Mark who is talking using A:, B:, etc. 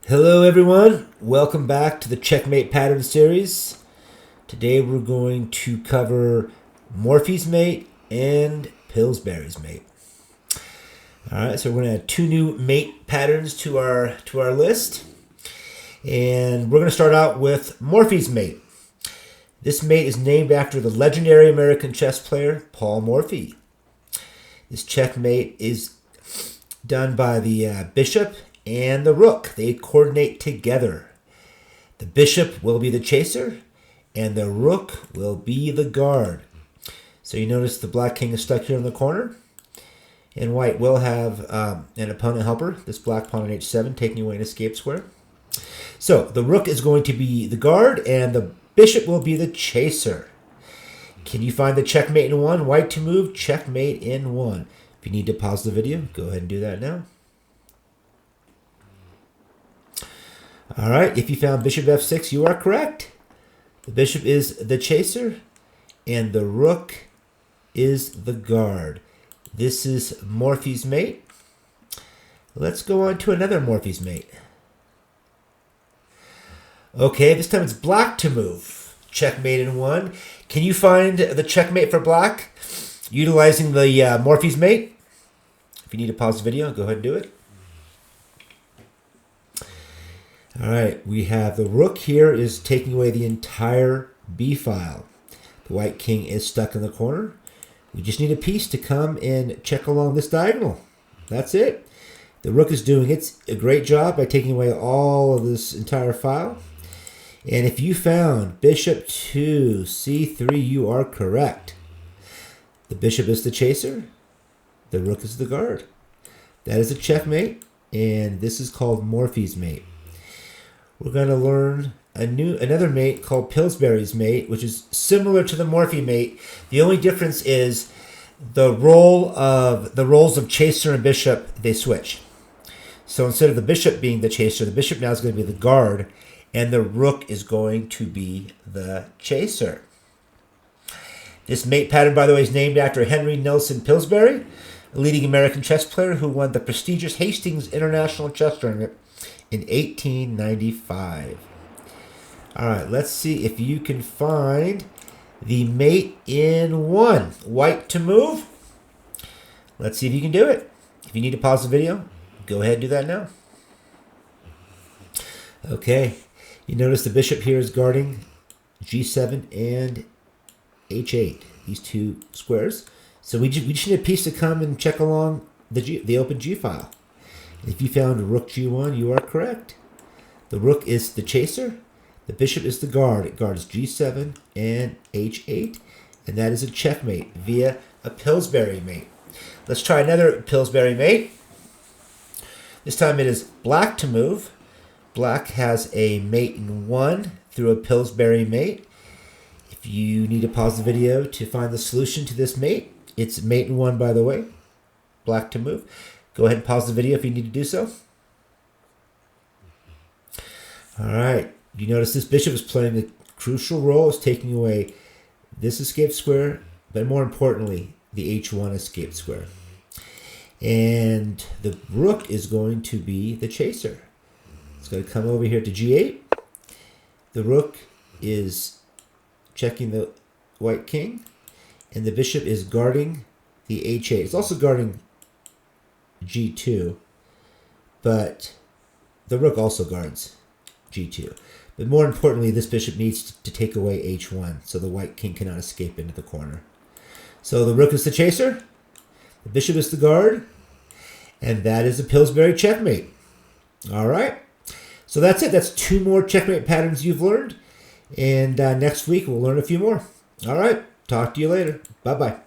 A: Hello everyone, welcome back to the Checkmate Patterns series. Today we're going to cover Morphy's mate and Pillsbury's mate. Alright, so we're going to add two new mate patterns to our list. And we're going to start out with Morphy's mate. This mate is named after the legendary American chess player Paul Morphy. This checkmate is done by the bishop and the rook. They coordinate together. The bishop will be the chaser, and the rook will be the guard. So you notice the black king is stuck here in the corner, and white will have an opponent helper, this black pawn on h7, taking away an escape square. So the rook is going to be the guard, and the bishop will be the chaser. Can you find the checkmate in one? White to move, checkmate in one. If you need to pause the video, go ahead and do that now. All right, if you found bishop f6, you are correct. The bishop is the chaser, and the rook is the guard. This is Morphy's mate. Let's go on to another Morphy's mate. Okay, this time it's black to move. Checkmate in one. Can you find the checkmate for black utilizing the Morphy's mate? If you need to pause the video, go ahead and do it. All right, we have the rook here is taking away the entire b file. The white king is stuck in the corner. We just need a piece to come and check along this diagonal. That's it. The rook is doing a great job by taking away all of this entire file. And if you found bishop to c3, you are correct. The bishop is the chaser. The rook is the guard. That is a checkmate, and this is called Morphy's mate. We're going to learn another mate called Pillsbury's mate, which is similar to the Morphy mate. The only difference is the roles of chaser and bishop, they switch. So instead of the bishop being the chaser, the bishop now is going to be the guard, and the rook is going to be the chaser. This mate pattern, by the way, is named after Henry Nelson Pillsbury, a leading American chess player who won the prestigious Hastings International Chess Tournament in 1895. All right, let's see if you can find the mate in one. White to move. Let's see if you can do it. If you need to pause the video, go ahead and do that now. Okay, you notice the bishop here is guarding g7 and h8, these two squares. So we just need a piece to come and check along the open g file. If you found rook g1, you are correct. The rook is the chaser. The bishop is the guard. It guards g7 and h8. And that is a checkmate via a Pillsbury mate. Let's try another Pillsbury mate. This time it is black to move. Black has a mate in one through a Pillsbury mate. If you need to pause the video to find the solution to this mate, it's mate in one, by the way. Black to move. Go ahead and pause the video if you need to do so. All right. You notice this bishop is playing a crucial role. It's taking away this escape square, but more importantly, the h1 escape square. And the rook is going to be the chaser. It's going to come over here to g8. The rook is checking the white king, and the bishop is guarding the h8. It's also guarding g2, but the rook also guards g2. But more importantly, this bishop needs to take away h1, so the white king cannot escape into the corner. So the rook is the chaser, the bishop is the guard, and that is a Pillsbury checkmate. All right, so that's it. That's two more checkmate patterns you've learned, and next week we'll learn a few more. All right, talk to you later. Bye-bye.